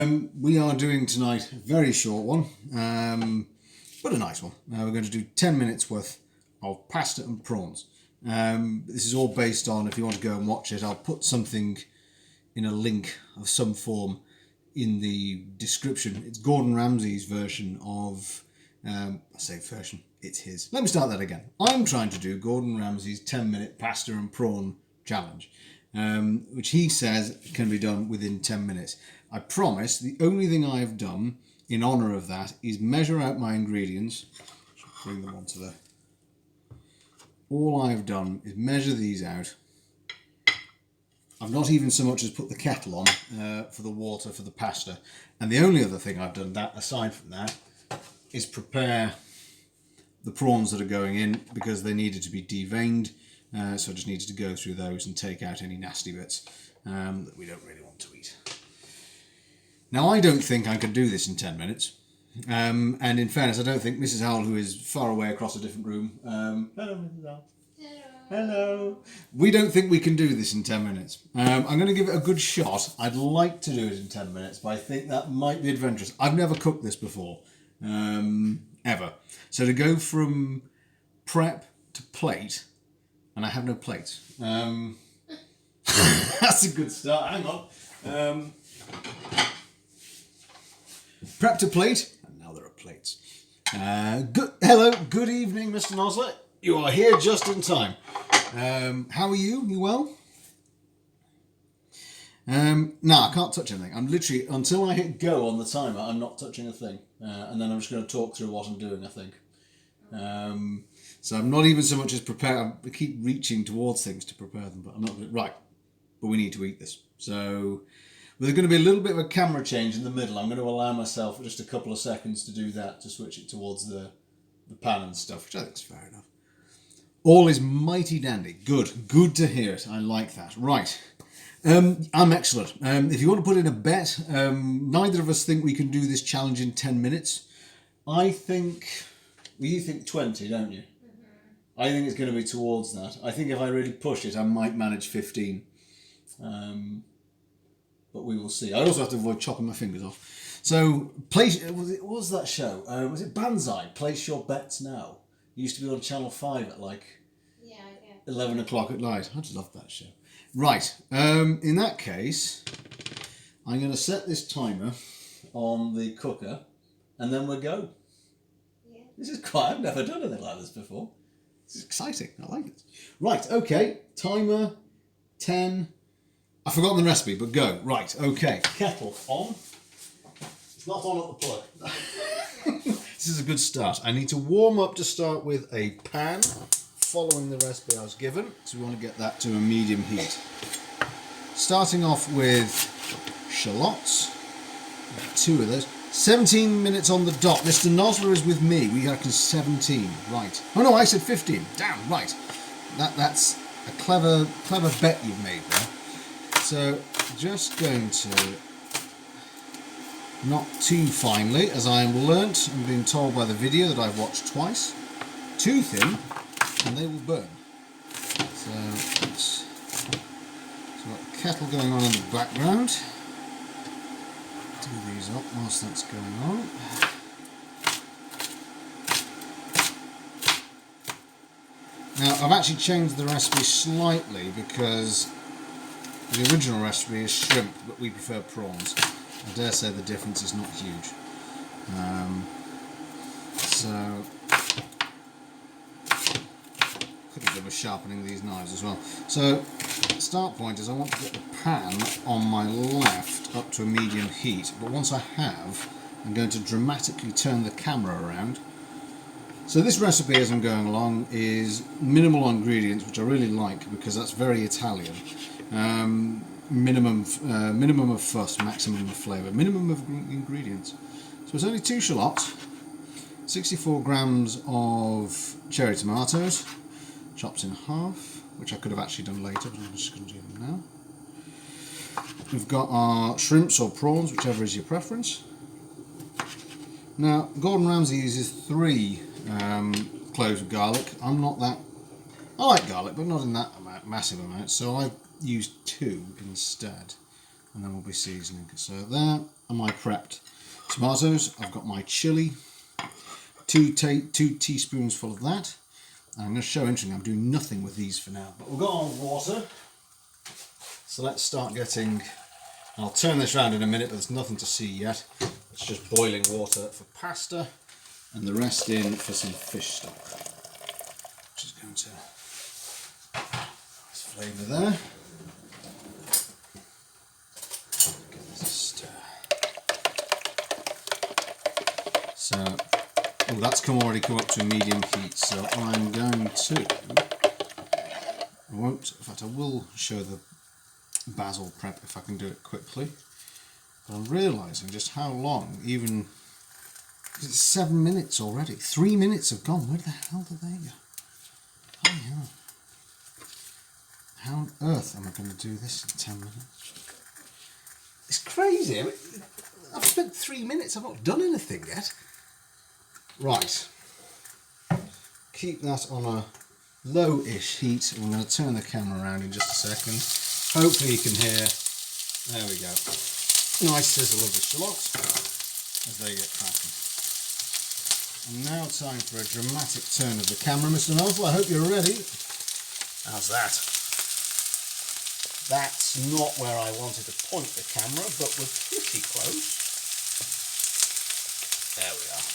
We are doing tonight a very short one, but a nice one. We're going to do 10 minutes worth of pasta and prawns. This is all based on, if you want to go and watch it, I'll put something in a link of some form in the description. It's Gordon Ramsay's version of, I say version, it's his. Let me start that again. I'm trying to do Gordon Ramsay's 10-minute pasta and prawn challenge, which he says can be done within 10 minutes. I promise the only thing I've done in honour of that is measure out my ingredients. Bring them onto there. All I've done is measure these out. I've not even so much as put the kettle on for the water for the pasta. And the only other thing I've done that, aside from that, is prepare the prawns that are going in because they needed to be deveined. So I just needed to go through those and take out any nasty bits that we don't really want to eat. Now, I don't think I could do this in 10 minutes. And in fairness, I don't think Mrs. Howell, who is far away across a different room... hello, Mrs. Howell. Hello. We don't think we can do this in 10 minutes. I'm going to give it a good shot. I'd like to do it in 10 minutes, but I think that might be adventurous. I've never cooked this before, ever. So to go from prep to plate, and I have no plates. That's a good start. Hang on. Prep to plate, and now there are plates. Hello, good evening, Mr. Nosler. You are here just in time. How are you? You well? No, I can't touch anything. I'm literally, until I hit go on the timer, I'm not touching a thing. And then I'm just going to talk through what I'm doing, I think. So I'm not even so much as prepared. I keep reaching towards things to prepare them, but I'm not right. But we need to eat this. So there's going to be a little bit of a camera change in the middle. I'm going to allow myself just a couple of seconds to do that, to switch it towards the pan and stuff, which I think is fair enough. All is mighty dandy. Good to hear it. I like that. Right. I'm excellent. If you want to put in a bet, neither of us think we can do this challenge in 10 minutes. I think, well, you think 20, don't you? Mm-hmm. I think it's going to be towards that. I think if I really push it, I might manage 15. But we will see. I also have to avoid chopping my fingers off. So, what was that show? Was it Banzai? Place Your Bets Now. It used to be on Channel 5 at like 11 o'clock at night. I just loved that show. Right, in that case, I'm going to set this timer on the cooker and then we'll go. Yeah. This is quite, I've never done anything like this before. This is exciting, I like it. Right, okay, timer, 10. I've forgotten the recipe, but go. Right, okay, kettle on. It's not on at the plug. This is a good start. I need to warm up to start with a pan, following the recipe I was given. So we want to get that to a medium heat. Starting off with shallots. 2 of those. 17 minutes on the dot. Mr. Nosler is with me. We reckon 17. Right. Oh no, I said 15. Damn, right. That's a clever bet you've made there. So just going to, not too finely, as I am learnt and been told by the video that I've watched twice. Too thin, and they will burn. So let's got the kettle going on in the background. Do these up whilst that's going on. Now I've actually changed the recipe slightly because the original recipe is shrimp, but we prefer prawns. I dare say the difference is not huge. So could have done with sharpening these knives as well. So start point is I want to get the pan on my left up to a medium heat, but once I have, I'm going to dramatically turn the camera around. So this recipe as I'm going along is minimal ingredients, which I really like because that's very Italian. Minimum of fuss, maximum of flavour, minimum of ingredients. So it's only 2 shallots, 64 grams of cherry tomatoes, chopped in half, which I could have actually done later, but I'm just going to do them now. We've got our shrimps or prawns, whichever is your preference. Now, Gordon Ramsay uses 3 cloves of garlic. I'm not that... I like garlic, but not in that massive amount, so I've used 2 instead. And then we'll be seasoning. So there, are my prepped tomatoes. I've got my chilli, two teaspoons full of that. And I'm going to show interesting, I'm doing nothing with these for now. But we've got our water. So let's start getting, I'll turn this around in a minute, but there's nothing to see yet. It's just boiling water for pasta and the rest in for some fish stock. Which is going to, nice flavour there. Give this a stir. So, oh, that's already come up to a medium heat, so I'm going to, in fact I will show the basil prep if I can do it quickly. But I'm realising just how long, even, it's 7 minutes already. 3 minutes have gone. Where the hell did they go? Oh yeah. How on earth am I going to do this in 10 minutes? It's crazy. I mean, I've spent 3 minutes, I've not done anything yet. Right. Keep that on a low-ish heat. I'm going to turn the camera around in just a second. Hopefully you can hear, there we go, nice sizzle of the shallots as they get cracking. And now time for a dramatic turn of the camera, Mr. Nozzle. I hope you're ready. How's that? That's not where I wanted to point the camera, but we're pretty close. There we are.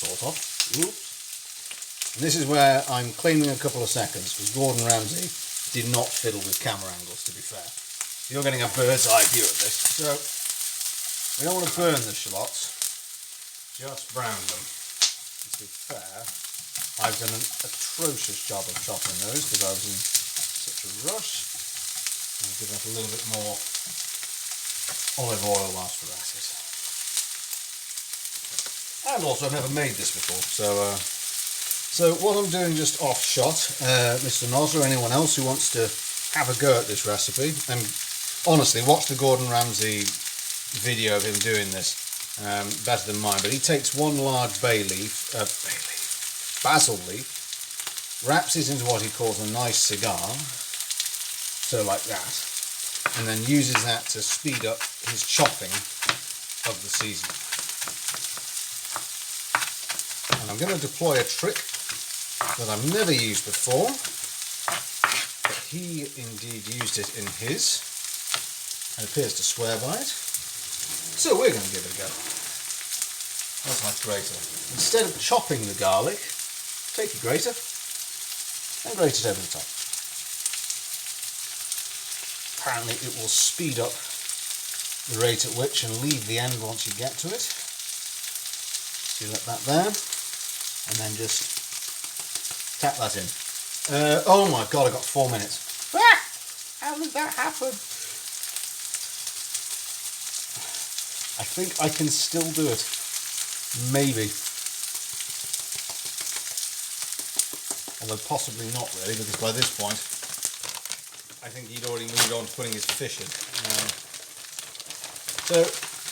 Sort of. Oops. And this is where I'm claiming a couple of seconds, because Gordon Ramsay did not fiddle with camera angles, to be fair. You're getting a bird's eye view of this. So, we don't want to burn the shallots, just brown them. And to be fair, I've done an atrocious job of chopping those because I was in such a rush. I'll give that a little bit more olive oil whilst we're at it. And also, I've never made this before, so what I'm doing just off shot, Mr. Noz or anyone else who wants to have a go at this recipe, and honestly, watch the Gordon Ramsay video of him doing this, better than mine, but he takes one large basil leaf, wraps it into what he calls a nice cigar, so like that, and then uses that to speed up his chopping of the seasoning. And I'm going to deploy a trick that I've never used before, but he indeed used it in his, and appears to swear by it, so we're going to give it a go. That's my grater. Instead of chopping the garlic, take your grater and grate it over the top. Apparently it will speed up the rate at which and leave the end once you get to it. So you let that there, and then just tap that in. Oh my god, I got 4 minutes. Ah! How did that happen? I think I can still do it. Maybe. Although possibly not really, because by this point I think he'd already moved on to putting his fish in. So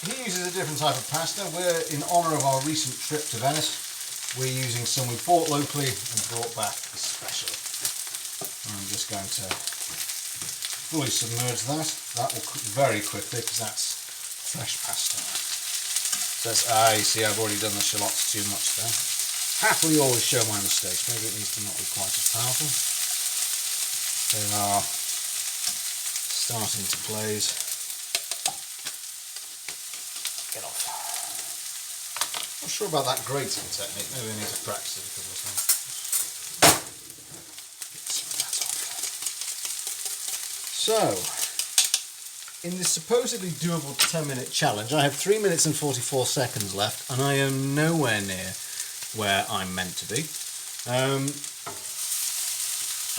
he uses a different type of pasta. We're, in honour of our recent trip to Venice, we're using some we bought locally and brought back especially. I'm just going to fully submerge that. That will cook very quickly because that's fresh pasta. So that's, you see I've already done the shallots too much there. Happily always show my mistakes. Maybe it needs to not be quite as powerful. They are starting to glaze. Get off. Not sure about that grating technique. Maybe I need to practice it a couple of times. Get some of that off. So, in this supposedly doable 10-minute challenge, I have 3 minutes and 44 seconds left, and I am nowhere near where I'm meant to be. I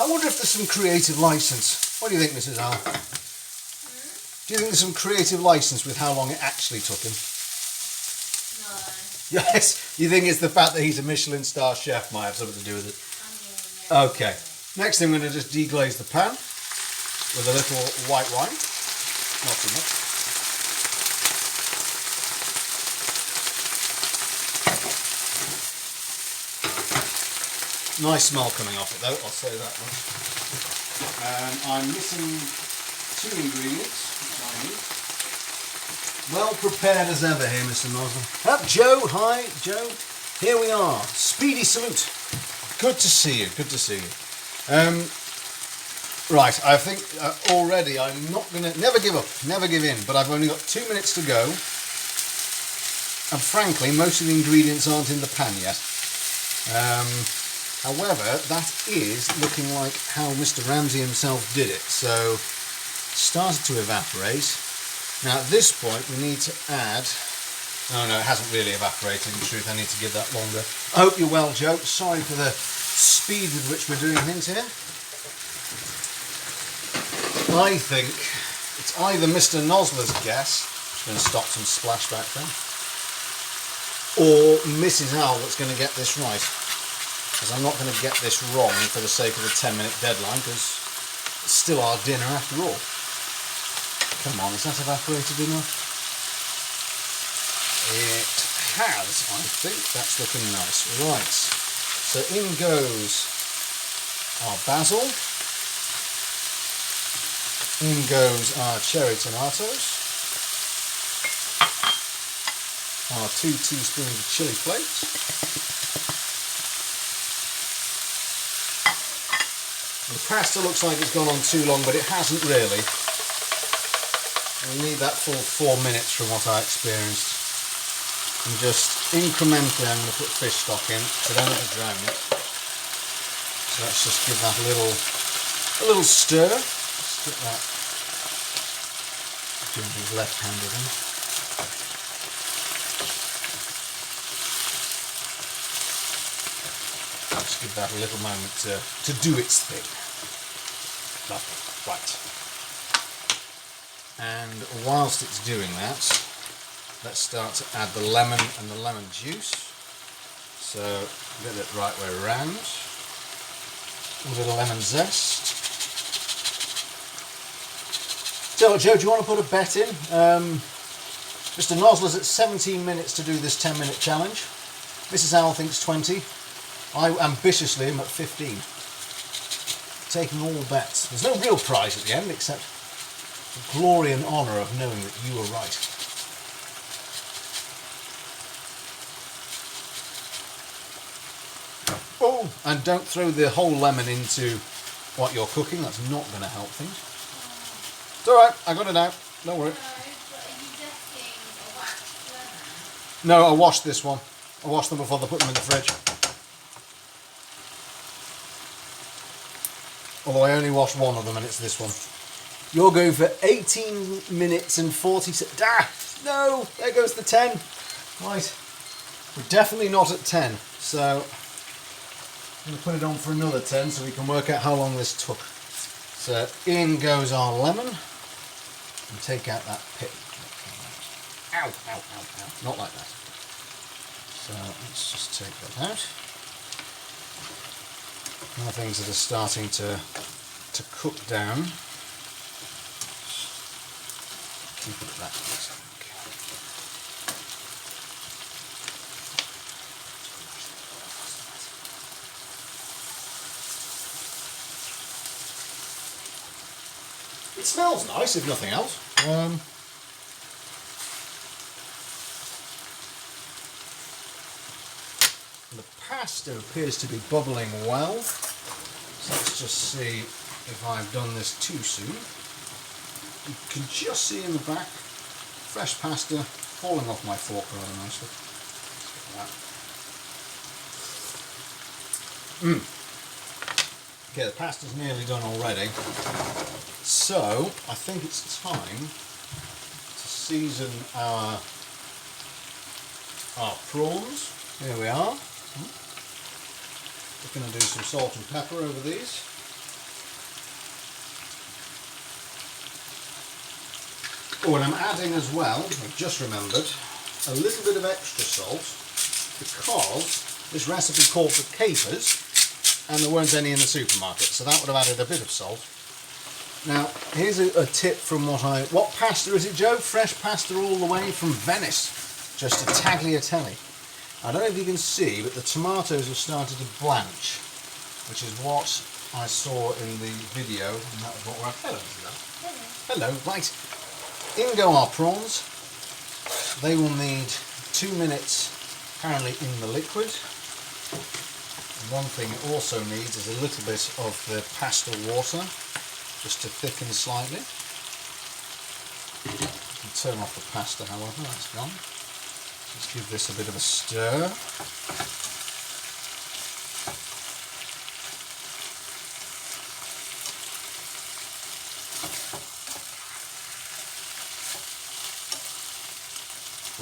wonder if there's some creative license. What do you think, Mrs. Al? Do you think there's some creative license with how long it actually took him? No. Yes, you think it's the fact that he's a Michelin star chef might have something to do with it? Okay, next thing I'm going to just deglaze the pan with a little white wine, not too much. Nice smell coming off it though, I'll say that much. I'm missing 2 ingredients, which I need. Well prepared as ever here, Mr. Nosler. Up, Joe. Hi, Joe. Here we are. Speedy salute. Good to see you. Good to see you. Right, I think already I'm not going to... Never give up. Never give in. But I've only got 2 minutes to go. And frankly, most of the ingredients aren't in the pan yet. However, that is looking like how Mr. Ramsay himself did it. So, started to evaporate. Now at this point we need to add... Oh no, it hasn't really evaporated, in truth. I need to give that longer. I hope you're well, Joe. Sorry for the speed with which we're doing things here. I think it's either Mr. Nosler's guess, which is going to stop some splashback then, or Mrs. Owl that's going to get this right. Because I'm not going to get this wrong for the sake of a 10-minute deadline, because it's still our dinner after all. Come on, has that evaporated enough? It has, I think. That's looking nice. Right, so in goes our basil. In goes our cherry tomatoes. Our 2 teaspoons of chili flakes. The pasta looks like it's gone on too long, but it hasn't really. We need that full 4 minutes from what I experienced. And just incrementally I'm going to put fish stock in, so don't let it drown it. So let's just give that a little stir. Let's get that. Doing these left-handed in. Just give that a little moment to do its thing. Lovely. Right. And whilst it's doing that, let's start to add the lemon and the lemon juice. So get it right way around. A bit of lemon zest. So Joe, do you want to put a bet in? Mr. Nosler's at 17 minutes to do this 10-minute challenge. Mrs. Owl thinks 20. I ambitiously am at 15. Taking all bets. There's no real prize at the end except the glory and honour of knowing that you were right. Oh, and don't throw the whole lemon into what you're cooking. That's not going to help things. It's alright, I got it out. Don't worry. No, but are you getting a waxed lemon? No, I washed this one. I washed them before they put them in the fridge. Although I only washed one of them and it's this one. You're going for 18 minutes and 40 seconds. Ah! No! There goes the 10. Right. We're definitely not at 10. So I'm going to put it on for another 10 so we can work out how long this took. So in goes our lemon. And take out that pit. Ow, ow, ow, ow. Not like that. So let's just take that out. Now things that are starting to cook down. Keep it at that place, I think. It smells nice, if nothing else. The pasta appears to be bubbling well. So let's just see if I've done this too soon. You can just see in the back, fresh pasta falling off my fork rather nicely. Okay, the pasta's nearly done already. So I think it's time to season our prawns. Here we are. We're going to do some salt and pepper over these. Oh, and I'm adding as well, I've just remembered, a little bit of extra salt because this recipe called for capers and there weren't any in the supermarket, so that would have added a bit of salt. Now, here's a tip from what pasta is it, Joe? Fresh pasta all the way from Venice, just a tagliatelle. I don't know if you can see, but the tomatoes have started to blanch, which is what I saw in the video, and that was what we're... Hello, Hello, right. In go our prawns. they will need 2 minutes apparently in the liquid. And one thing it also needs is a little bit of the pasta water, just to thicken slightly. You can turn off the pasta, however, that's gone. Just give this a bit of a stir.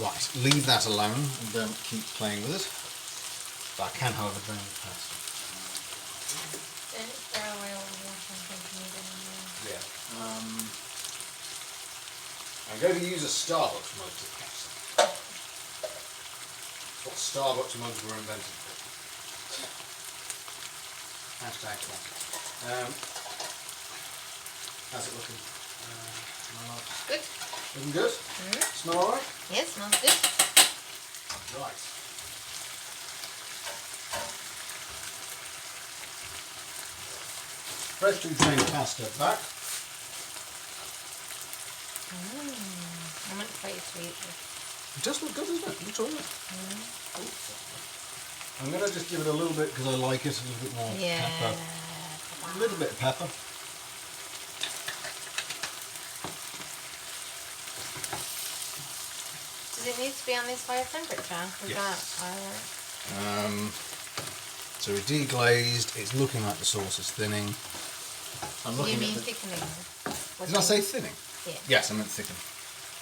Right, leave that alone and don't keep playing with it. But I can, however, drain the pasta. Don't throw away all the water and think you need any more. Yeah. I'm going to use a Starbucks mug to catch that. That's what Starbucks mugs were invented for. Hashtag classic. How's it looking? Good. Looking good? Smell alright? Yes, smells good. Right. Freshly drained pasta back. I'm not quite sweet. It does look good, doesn't it? Looks alright. I'm going to just give it a little bit because I like it, a little bit more pepper. A little bit of pepper. Does it need to be on this higher temperature? Yes. That, So we're deglazed, it's looking like the sauce is thinning. I'm you looking mean at the... thickening? Did I say thinning? Yeah. Yes, I meant thickening.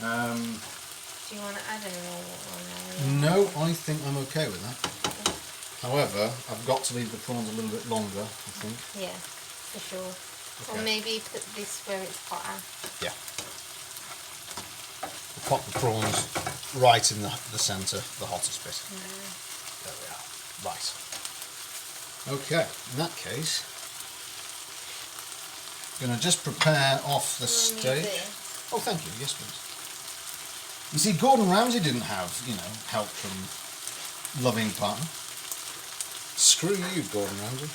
Do you want to add any more water on there? No, I think I'm okay with that. However, I've got to leave the prawns a little bit longer, I think. Yeah, for sure. Okay. Or maybe put this where it's hotter. Yeah. Pop the prawns right in the centre, the hottest bit. There we are. Right. Okay, in that case, I'm going to just prepare off the steak. Oh, thank you. Yes, please. You see, Gordon Ramsay didn't have, help from loving partner. Screw you, Gordon Ramsay.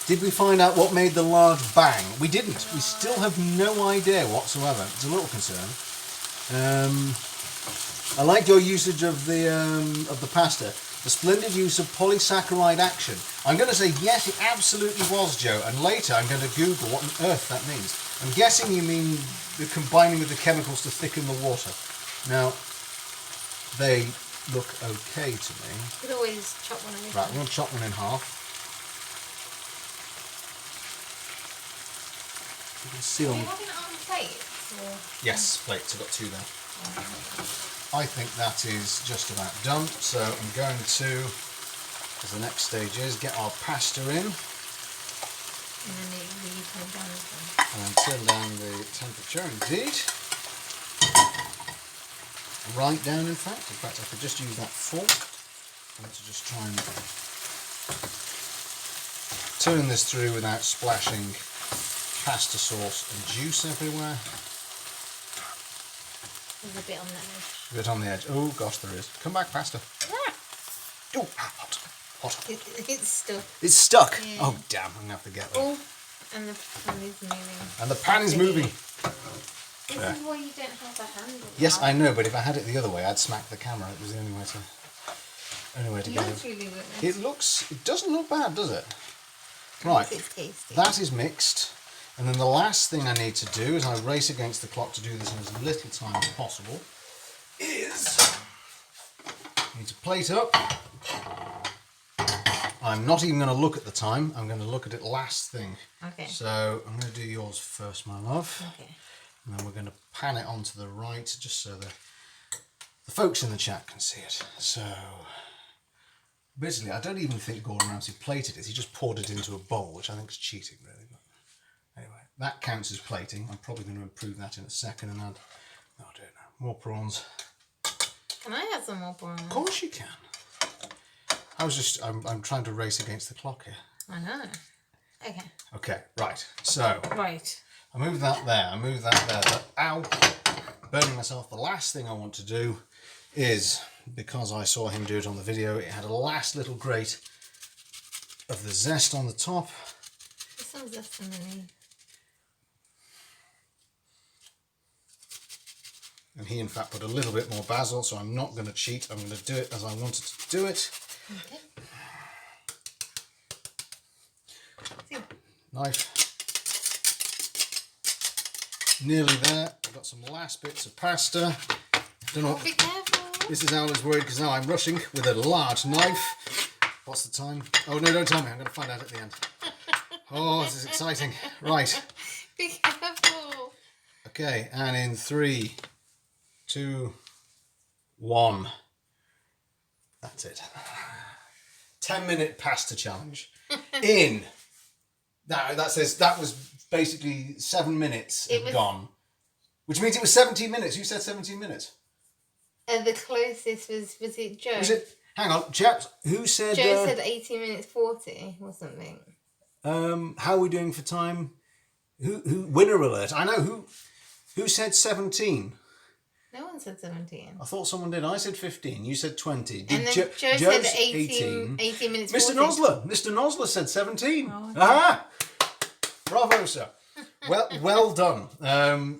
Did we find out what made the large bang? We didn't. We still have no idea whatsoever. It's a little concern. I like your usage of the pasta. The splendid use of polysaccharide action. I'm going to say yes, it absolutely was, Joe. And later I'm going to Google what on earth that means. I'm guessing you mean the combining with the chemicals to thicken the water. Now, they look okay to me. You could always chop one of these. Right, I'm going to chop one in half. You can see Are on... you having it on plates? Or? Yes, plates. I've got 2 there. I think that is just about done. So I'm going to, as the next stage is, get our pasta in. And then you turn down this one. And turn down the temperature, indeed. Right down, in fact. In fact, I could just use that fork. I want to just try and turn this through without splashing pasta sauce and juice everywhere. There's a bit on the edge. A bit on the edge. Oh gosh, there is. Come back, pasta. Oh, hot. Hot. It's stuck. It's stuck. Yeah. Oh damn, I'm going to have to get that. Oh, and the pan is moving. And the pan is moving. This is why you don't have the handle. Yes, I know, but if I had it the other way, I'd smack the camera. It was the only way to It get looks it. really good. It doesn't look bad, does it? Right, It's tasty. that is mixed. And then the last thing I need to do, as I race against the clock to do this in as little time as possible, is I need to plate up. I'm not even going to look at the time. I'm going to look at it last thing. Okay. So I'm going to do yours first, my love. Okay. And then we're going to pan it onto the right, just so the folks in the chat can see it. So basically, I don't even think Gordon Ramsay plated it. He just poured it into a bowl, which I think is cheating, really. But anyway, that counts as plating. I'm probably going to improve that in a second and add... Oh, I don't know. More prawns. Can I have some more prawns? Of course you can. I'm trying to race against the clock here. I know. Okay. Okay, right. So Right. I move that there. I move that there. But, ow! Burning myself. The last thing I want to do is, because I saw him do it on the video, it had a last little grate of the zest on the top. There's some zest underneath. And he, in fact, put a little bit more basil, so I'm not going to cheat. I'm going to do it as I wanted to do it. Okay. Knife. Nearly there. I've got some last bits of pasta. Don't know. Be careful. Mrs. Owl is worried because now I'm rushing with a large knife. What's the time? Oh no, don't tell me. I'm going to find out at the end. Oh, this is exciting. Right. Be careful. Okay, and in 3, 2, 1. That's it. 10-minute pasta challenge. In. That says that was basically 7 minutes gone. Which means it was 17 minutes. You said 17 minutes. The closest was it Joe? Was it? Hang on, chaps. Who said? Joe said 18 minutes 40 or something. How are we doing for time? Who? Winner alert! I know who said 17. No one said 17. I thought someone did. I said 15. You said 20. Did And then Joe Joe's said 18 minutes 40. Mr. Nosler. Mr. Nosler said 17. Oh, okay. Aha! Bravo, sir. Well done.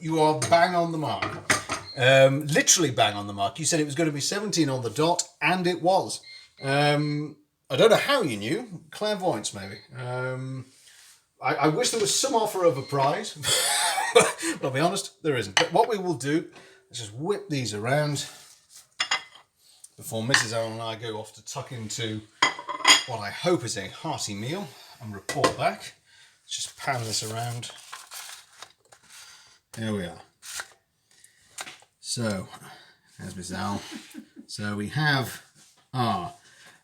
You are bang on the mark. Literally bang on the mark. You said it was going to be 17 on the dot, and it was. I don't know how you knew. Clairvoyance, maybe. I wish there was some offer of a prize. But I'll be honest, there isn't. But what we will do is just whip these around before Mrs. Owen and I go off to tuck into what I hope is a hearty meal and report back. Let's just pan this around. There we are. So, there's Mrs. Owl. So we have our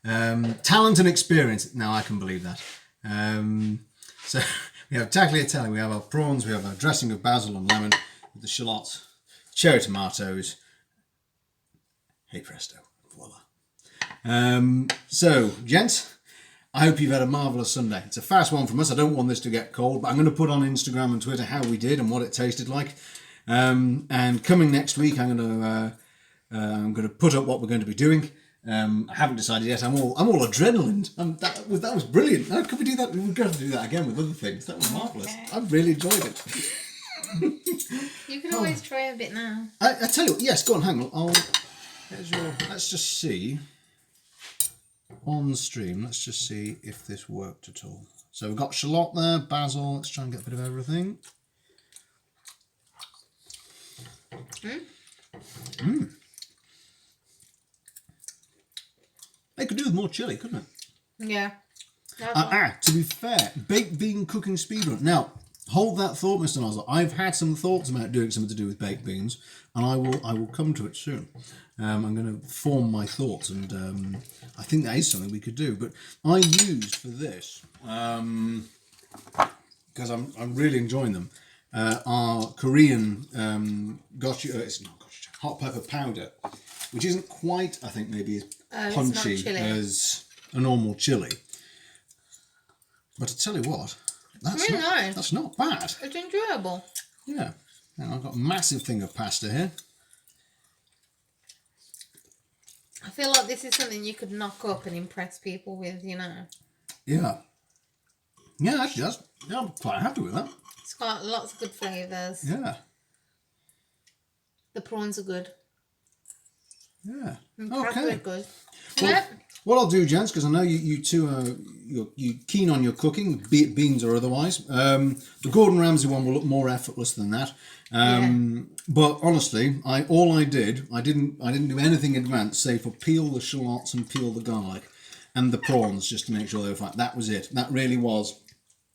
talent and experience. Now I can believe that. So we have tagliatelle, we have our prawns, we have our dressing of basil and lemon with the shallots, cherry tomatoes. Hey presto, voila. So, gents, I hope you've had a marvellous Sunday. It's a fast one from us. I don't want this to get cold, but I'm going to put on Instagram and Twitter how we did and what it tasted like. And coming next week, I'm going to put up what we're going to be doing. I haven't decided yet. I'm all adrenaline. That was brilliant. How could we do that? We've got to do that again with other things. That was marvellous. Okay. I really enjoyed it. You can always try a bit now. I tell you what. Yes, go on. Hang on. Let's just see on stream. Let's just see if this worked at all. So we've got shallot there, basil. Let's try and get a bit of everything. They could do with more chilli, couldn't it? Yeah. To be fair, baked bean cooking speedrun. Now, hold that thought, Mr. Nosler. I've had some thoughts about doing something to do with baked beans, and I will come to it soon. I'm going to form my thoughts, and I think that is something we could do. But I used for this, because I'm really enjoying them, our Korean it's not gochujang, hot pepper powder, which isn't quite, I think, maybe as punchy as a normal chili. But I tell you what, That's really nice. That's not bad. It's enjoyable. Yeah. And I've got a massive thing of pasta here. I feel like this is something you could knock up and impress people with, you know. Yeah. Yeah, actually, I'm quite happy with that. It's got lots of good flavours. Yeah. The prawns are good. Yeah. And Okay. are good. Well, Yep. what I'll do, gents, because I know you two are you keen on your cooking, be it beans or otherwise. The Gordon Ramsay one will look more effortless than that. But honestly, I didn't do anything advanced save for peel the shallots and peel the garlic and the prawns just to make sure they were fine. That was it. That really was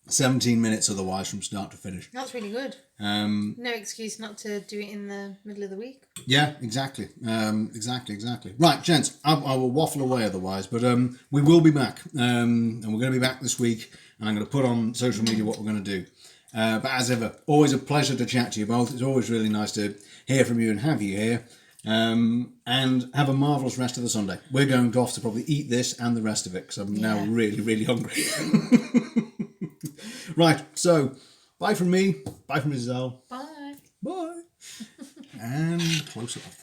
17 minutes otherwise from start to finish. That's really good. No excuse not to do it in the middle of the week. Yeah, exactly. Exactly. Right, gents, I will waffle away otherwise, but we will be back. And we're going to be back this week, and I'm going to put on social media what we're going to do. But as ever, always a pleasure to chat to you both. It's always really nice to hear from you and have you here. And have a marvellous rest of the Sunday. We're going to off to probably eat this and the rest of it, because I'm now really, really hungry. Right, so bye from me, bye from Mrs. L. Bye. Bye. And close it up.